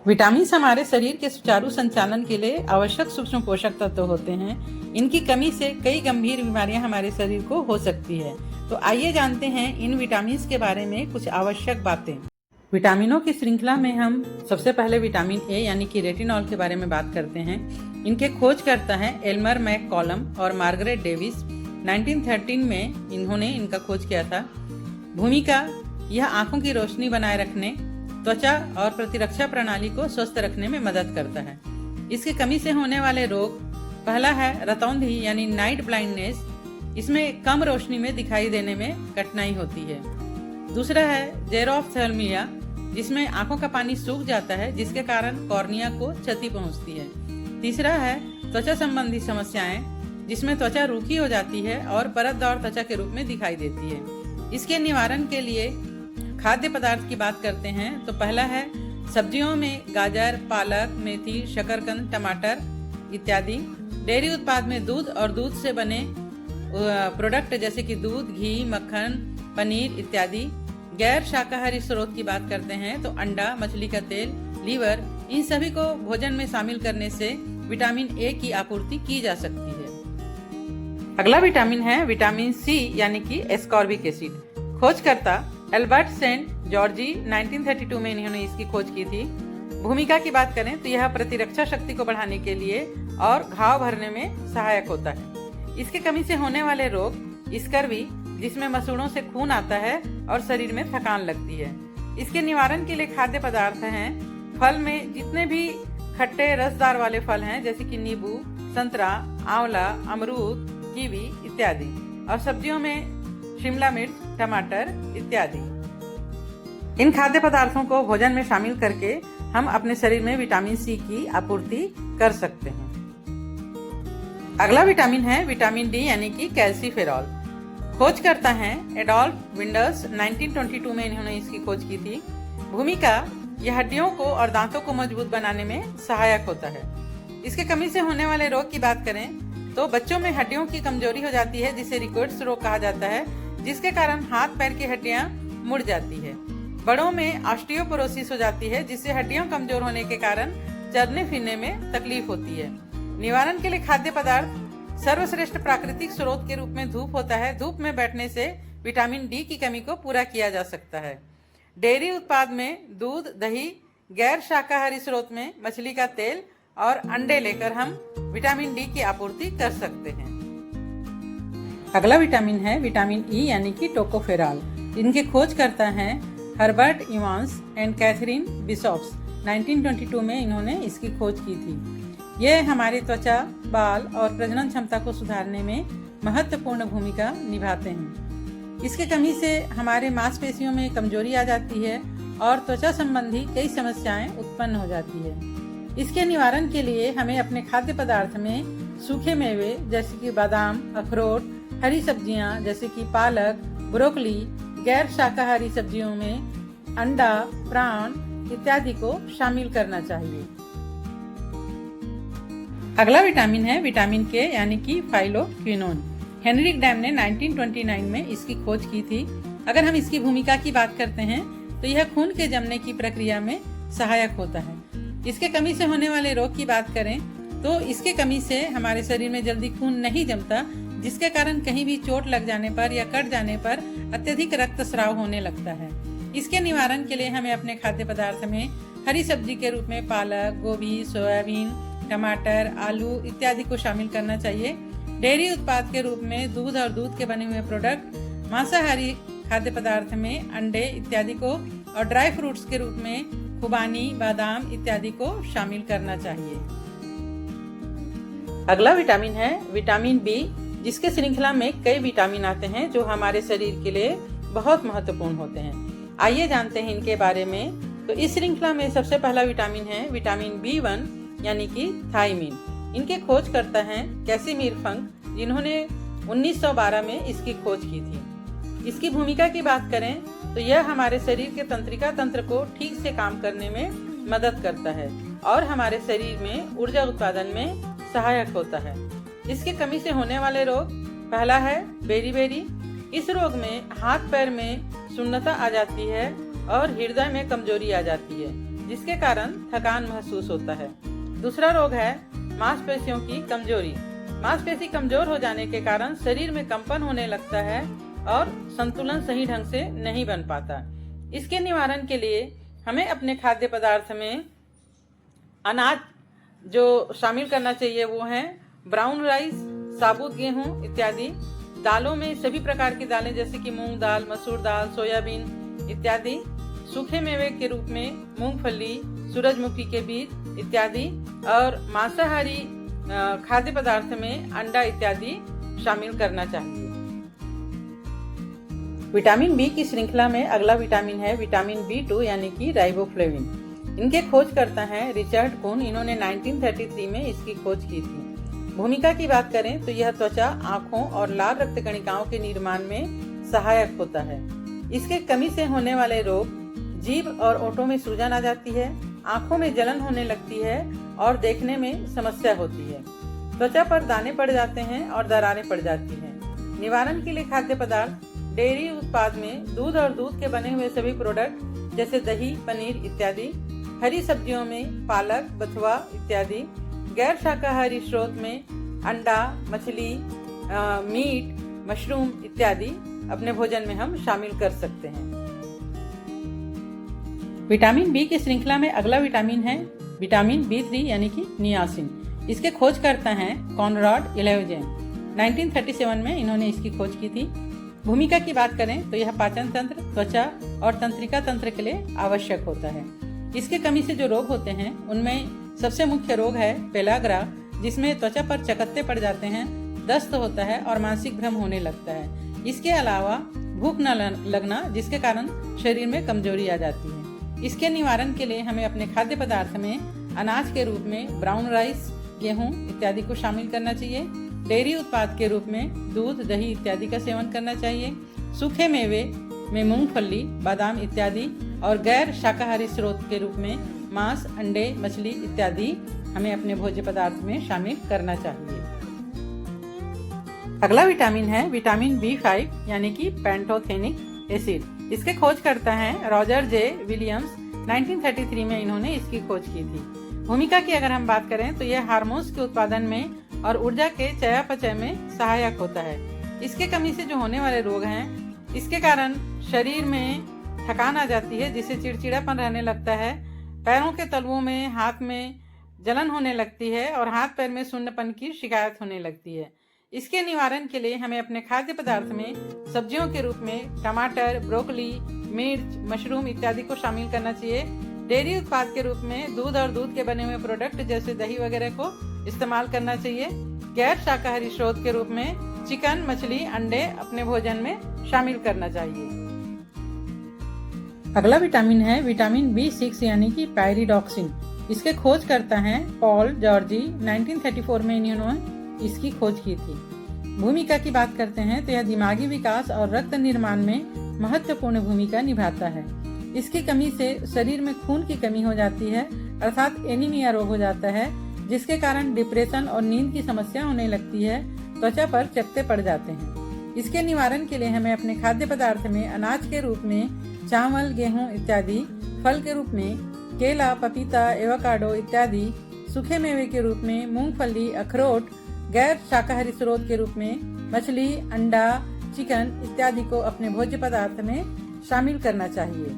Vitamin हमारे शरीर के सुचारू संचालन के लिए आवश्यक सूक्ष्म पोषक तत्व होते हैं। इनकी कमी से कई गंभीर बीमारियां हमारे शरीर को हो सकती है। तो आइए जानते हैं इन विटामिन के बारे में कुछ आवश्यक बातें। विटामिनों की श्रृंखला में हम सबसे पहले विटामिन ए यानी कि रेटिनॉल के बारे में बात करते हैं। इनके खोजकर्ता हैं एल्मर मैककॉलम और मार्गरेट डेविस। 1913 में इन्होंने इनका खोज किया था। भूमिका: यह आंखों की रोशनी बनाए रखने, त्वचा और प्रतिरक्षा प्रणाली को स्वस्थ रखने में मदद करता है। इसकी कमी से होने वाले रोग: पहला है रतौंधी यानी नाइट ब्लाइंडनेस, इसमें कम रोशनी में दिखाई देने में कठिनाई होती है। दूसरा है जेरोफ्थेल्मिया, जिसमें आंखों का पानी सूख जाता है जिसके कारण कॉर्निया को क्षति पहुंचती है। तीसरा है त्वचा संबंधी समस्याएं, जिसमें त्वचा रूखी हो जाती है और परतदार त्वचा के रूप में दिखाई देती है। इसके निवारण के लिए खाद्य पदार्थ की बात करते हैं तो पहला है सब्जियों में गाजर, पालक, मेथी, शकरकंद, टमाटर इत्यादि। डेयरी उत्पाद में दूध और दूध से बने प्रोडक्ट जैसे कि दूध, घी, मक्खन, पनीर इत्यादि। गैर शाकाहारी स्रोत की बात करते हैं तो अंडा, मछली का तेल, लीवर, इन सभी को भोजन में शामिल करने से विटामिन ए की आपूर्ति की जा सकती है। अगला विटामिन है विटामिन सी यानी कि एस्कॉर्बिक एसिड। खोजकर्ता एल्बर्ट सेंट जॉर्जी 1932 में इन्होंने इसकी खोज की थी। भूमिका की बात करें तो यह प्रतिरक्षा शक्ति को बढ़ाने के लिए और घाव भरने में सहायक होता है। इसकी कमी से होने वाले रोग: स्कर्वी, जिसमें मसूड़ों से खून आता है और शरीर में थकान लगती है। इसके निवारण के लिए खाद्य पदार्थ हैं फल में जितने भी खट्टे रसदार वाले फल हैं जैसे कि नींबू, संतरा, आंवला, अमरूद, कीवी इत्यादि, और सब्जियों में शिमला मिर्च, टमाटर इत्यादि। इन खाद्य पदार्थों को भोजन में शामिल करके हम अपने शरीर में विटामिन सी की आपूर्ति कर सकते हैं। अगला विटामिन है विटामिन डी यानी कि कैल्सीफेरॉल। खोजकर्ता हैं एडोल्फ विंडर्स। 1922 में इन्होंने इसकी खोज की थी। भूमिका: यह हड्डियों को और दांतों को मजबूत बनाने में सहायक होता है। इसके कमी से होने वाले रोग की बात करें तो बच्चों में हड्डियों की कमजोरी हो जाती है जिसे रिकेट्स रोग कहा जाता है, जिसके कारण हाथ पैर की हड्डियां मुड़ जाती है। बड़ों में ऑस्टियोपोरोसिस हो जाती है जिससे हड्डियां कमजोर होने के कारण चलने फिरने में तकलीफ होती है। निवारण के लिए खाद्य पदार्थ: सर्वश्रेष्ठ प्राकृतिक स्रोत के रूप में धूप होता है। धूप में बैठने से विटामिन डी की कमी को पूरा किया जा सकता है। डेयरी उत्पाद में दूध, दही, गैर शाकाहारी स्रोत में मछली का तेल और अंडे लेकर हम विटामिन डी की आपूर्ति कर सकते हैं। अगला विटामिन है विटामिन ई यानी कि टोकोफेरॉल। इनके खोजकर्ता हैं हर्बर्ट इवांस एंड कैथरीन बिशॉप्स। 1922 में इन्होंने इसकी खोज की थी। यह हमारी त्वचा, बाल और प्रजनन क्षमता को सुधारने में महत्वपूर्ण भूमिका निभाते हैं। इसके कमी से हमारे मांसपेशियों में कमजोरी आ जाती है और त्वचा संबंधी कई समस्याएं उत्पन्न हो जाती है। इसके निवारण के लिए हमें अपने खाद्य पदार्थ में सूखे मेवे जैसे कि बादाम, अखरोट, हरी सब्जियां जैसे कि पालक, ब्रोकली, गैर शाकाहारी सब्जियों में अंडा, प्राण इत्यादि को शामिल करना चाहिए। अगला विटामिन है विटामिन के यानी कि फाइलोक्विनोन। हेनरिक डैम ने 1929 में इसकी खोज की थी। अगर हम इसकी भूमिका की बात करते हैं तो यह खून के जमने की प्रक्रिया में सहायक होता है। इसके कमी से होने वाले रोग की बात करें तो इसके कमी से हमारे शरीर में जल्दी खून नहीं जमता, जिसके कारण कहीं भी चोट लग जाने पर या कट जाने पर अत्यधिक रक्तस्राव होने लगता है। इसके निवारण के लिए हमें अपने खाद्य पदार्थ में हरी सब्जी के रूप में पालक, गोभी, सोयाबीन, टमाटर, आलू इत्यादि को शामिल करना चाहिए। डेयरी उत्पाद के रूप में दूध और दूध के बने हुए प्रोडक्ट, मांसाहारी खाद्य पदार्थ में अंडे इत्यादि को, और ड्राई फ्रूट्स के रूप में खुबानी, बादाम इत्यादि को शामिल करना चाहिए। अगला विटामिन है विटामिन बी, जिसके श्रृंखला में कई विटामिन आते हैं जो हमारे शरीर के लिए बहुत महत्वपूर्ण होते हैं। आइए जानते हैं इनके बारे में। तो इस श्रृंखला में सबसे पहला विटामिन है विटामिन B1 यानी कि थायमीन। इनके खोजकर्ता हैं कैसिमिर फंक, जिन्होंने 1912 में इसकी खोज की थी। इसकी भूमिका की बात करें तो यह हमारे शरीर के तंत्रिका तंत्र को ठीक से काम करने में मदद करता है और हमारे शरीर में ऊर्जा उत्पादन में सहायक होता है। इसकी कमी से होने वाले रोग: पहला है बेरीबेरी। इस रोग में हाथ पैर में सुन्नता आ जाती है और हृदय में कमजोरी आ जाती है। जिसके कारण थकान महसूस होता है। दूसरा रोग है मांसपेशियों की कमजोरी। मांसपेशी कमजोर हो जाने के कारण शरीर में कंपन होने लगता है और संतुलन सही ढंग से नहीं बन पाता। इसके निवारण के लिए हमें अपने खाद्य पदार्थ में अनाज जो शामिल करना चाहिए वो है ब्राउन राइस, साबुत गेहूं इत्यादि। दालों में सभी प्रकार की दालें जैसे कि मूंग दाल, मसूर दाल, सोयाबीन इत्यादि। सूखे मेवे के रूप में मूंगफली, सूरजमुखी के बीज इत्यादि। और मांसाहारी खाद्य पदार्थ में अंडा इत्यादि शामिल करना चाहिए। विटामिन बी की श्रृंखला में अगला विटामिन है विटामिन B2 यानी कि राइबोफ्लेविन। इनके खोजकर्ता हैं रिचर्ड कून। इन्होंने 1933 में इसकी खोज की थी। भूमिका की बात करें तो यह त्वचा, आंखों और लाल रक्त कणिकाओं के निर्माण में सहायक होता है। इसके कमी से होने वाले रोग जीभ और ओठों में सूजन आ जाती है, आंखों में जलन होने लगती है और देखने में समस्या होती है। त्वचा पर दाने पड़ जाते हैं और दरारें पड़ जाती हैं। निवारण के लिए खाद्य पदार्थ डेयरी उत्पाद में दूध और दूध के बने हुए सभी प्रोडक्ट जैसे दही, पनीर इत्यादि। हरी सब्जियों में पालक, बथुआ इत्यादि। गैर शाकाहारी स्रोत में अंडा, मछली, मीट, मशरूम इत्यादि अपने भोजन में हम शामिल कर सकते हैं। विटामिन बी की श्रृंखला में अगला विटामिन है विटामिन B3 यानी कि नियासिन। इसके खोजकर्ता हैं कॉनराड इलेवजेन। 1937 में इन्होंने इसकी खोज की थी। भूमिका की बात करें तो यह पाचन तंत्र, त्वचा और तंत्रिका तंत्र के लिए आवश्यक होता है। इसके कमी से जो रोग होते हैं उनमें सबसे मुख्य रोग है पेलाग्रा, जिसमें त्वचा पर चकत्ते पड़ जाते हैं, दस्त होता है और मानसिक भ्रम होने लगता है। इसके अलावा भूख न लगना, जिसके कारण शरीर में कमजोरी आ जाती है। इसके निवारण के लिए हमें अपने खाद्य पदार्थ में अनाज के रूप में ब्राउन राइस, गेहूं इत्यादि को शामिल करना चाहिए। डेयरी उत्पाद के रूप में दूध, दही इत्यादि का सेवन करना चाहिए। सूखे मेवे में मूंगफली, बादाम इत्यादि और गैर शाकाहारी स्रोत के रूप में मांस, अंडे, मछली इत्यादि हमें अपने भोज्य पदार्थ में शामिल करना चाहिए। अगला विटामिन है विटामिन B5 यानी कि पैंटोथेनिक एसिड। इसके खोजकर्ता हैं रॉजर जे विलियम्स। 1933 में इन्होंने इसकी खोज की थी। भूमिका की अगर हम बात करें तो यह हार्मोन्स के उत्पादन में और ऊर्जा के चयापचय में सहायक होता है। इसके कमी से जो होने वाले रोग हैं, इसके कारण शरीर में थकान आ जाती है, जिससे चिड़चिड़ापन रहने लगता है। पैरों के तलवों में, हाथ में जलन होने लगती है और हाथ पैर में सुन्नपन की शिकायत होने लगती है। इसके निवारण के लिए हमें अपने खाद्य पदार्थ में सब्जियों के रूप में टमाटर, ब्रोकली, मिर्च, मशरूम इत्यादि को शामिल करना चाहिए। डेयरी उत्पाद के रूप में दूध और दूध के बने हुए प्रोडक्ट जैसे दही वगैरह को इस्तेमाल करना चाहिए। गैर शाकाहारी स्रोत के रूप में चिकन, मछली, अंडे अपने भोजन में शामिल करना चाहिए। अगला विटामिन है विटामिन B6 यानी कि पायरिडॉक्सिन। इसके खोज करता है पॉल जॉर्जी। 1934 में इन्होंने इसकी खोज की थी। भूमिका की बात करते हैं तो यह दिमागी विकास और रक्त निर्माण में महत्वपूर्ण भूमिका निभाता है। इसकी कमी से शरीर में खून की कमी हो जाती है, अर्थात एनीमिया रोग हो जाता है, जिसके कारण डिप्रेशन और नींद की समस्या होने लगती है। त्वचा पर चकत्ते पड़ जाते हैं। इसके निवारण के लिए हमें अपने खाद्य पदार्थ में अनाज के रूप में चावल, गेहूं इत्यादि, फल के रूप में केला, पपीता, एवोकाडो इत्यादि, सूखे मेवे के रूप में मूंगफली, अखरोट, गैर शाकाहारी स्रोत के रूप में मछली, अंडा, चिकन इत्यादि को अपने भोज्य पदार्थ में शामिल करना चाहिए।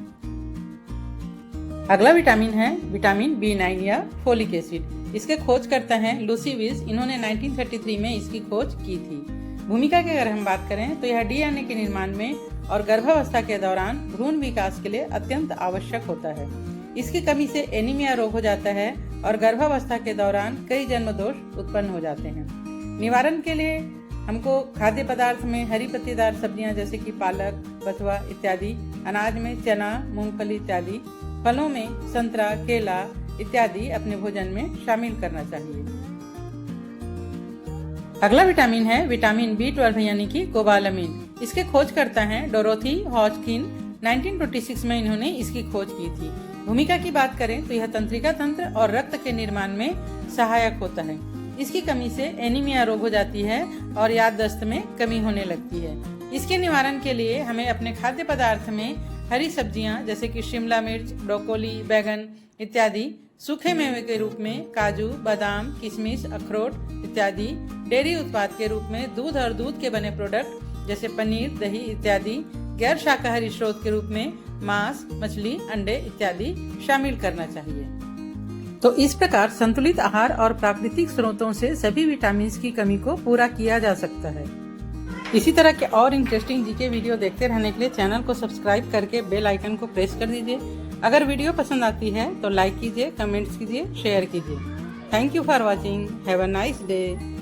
अगला विटामिन है विटामिन B9 या फोलिक एसिड। इसके खोज करता है लूसी विज। इन्होंने 1933 में इसकी खोज की थी। भूमिका की अगर हम बात करें तो यह DNA के निर्माण में और गर्भावस्था के दौरान भ्रूण विकास के लिए अत्यंत आवश्यक होता है। इसकी कमी से एनीमिया रोग हो जाता है और गर्भावस्था के दौरान कई जन्म दोष उत्पन्न हो जाते हैं। निवारण के लिए हमको खाद्य पदार्थ में हरी पत्तेदार सब्जियां जैसे कि पालक, बथुआ इत्यादि, अनाज में चना, मूंगफली इत्यादि, फलों में संतरा, केला इत्यादि अपने भोजन में शामिल करना चाहिए। अगला विटामिन है विटामिन B12 यानी कि कोबालामिन। इसके खोज करता है डोरोथी हॉजकिन। 1926 में इन्होंने इसकी खोज की थी। भूमिका की बात करें तो यह तंत्रिका तंत्र और रक्त के निर्माण में सहायक होता है। इसकी कमी से एनीमिया रोग हो जाती है और याददाश्त में कमी होने लगती है। इसके निवारण के लिए हमें अपने खाद्य पदार्थ में हरी सब्जियां जैसे कि शिमला मिर्च, ब्रोकोली, बैगन इत्यादि, सूखे मेवे के रूप में काजू, बादाम, किशमिश, अखरोट इत्यादि, डेयरी उत्पाद के रूप में दूध और दूध के बने प्रोडक्ट जैसे पनीर, दही इत्यादि, गैर शाकाहारी स्रोत के रूप में मांस, मछली, अंडे इत्यादि शामिल करना चाहिए। तो इस प्रकार संतुलित आहार और प्राकृतिक स्रोतों से सभी विटामिन की कमी को पूरा किया जा सकता है। इसी तरह के और इंटरेस्टिंग जीके वीडियो देखते रहने के लिए चैनल को सब्सक्राइब करके बेल आइकन को प्रेस कर दीजिए। अगर वीडियो पसंद आती है तो लाइक कीजिए, कमेंट्स कीजिए, शेयर कीजिए। Thank you for watching. Have a nice day.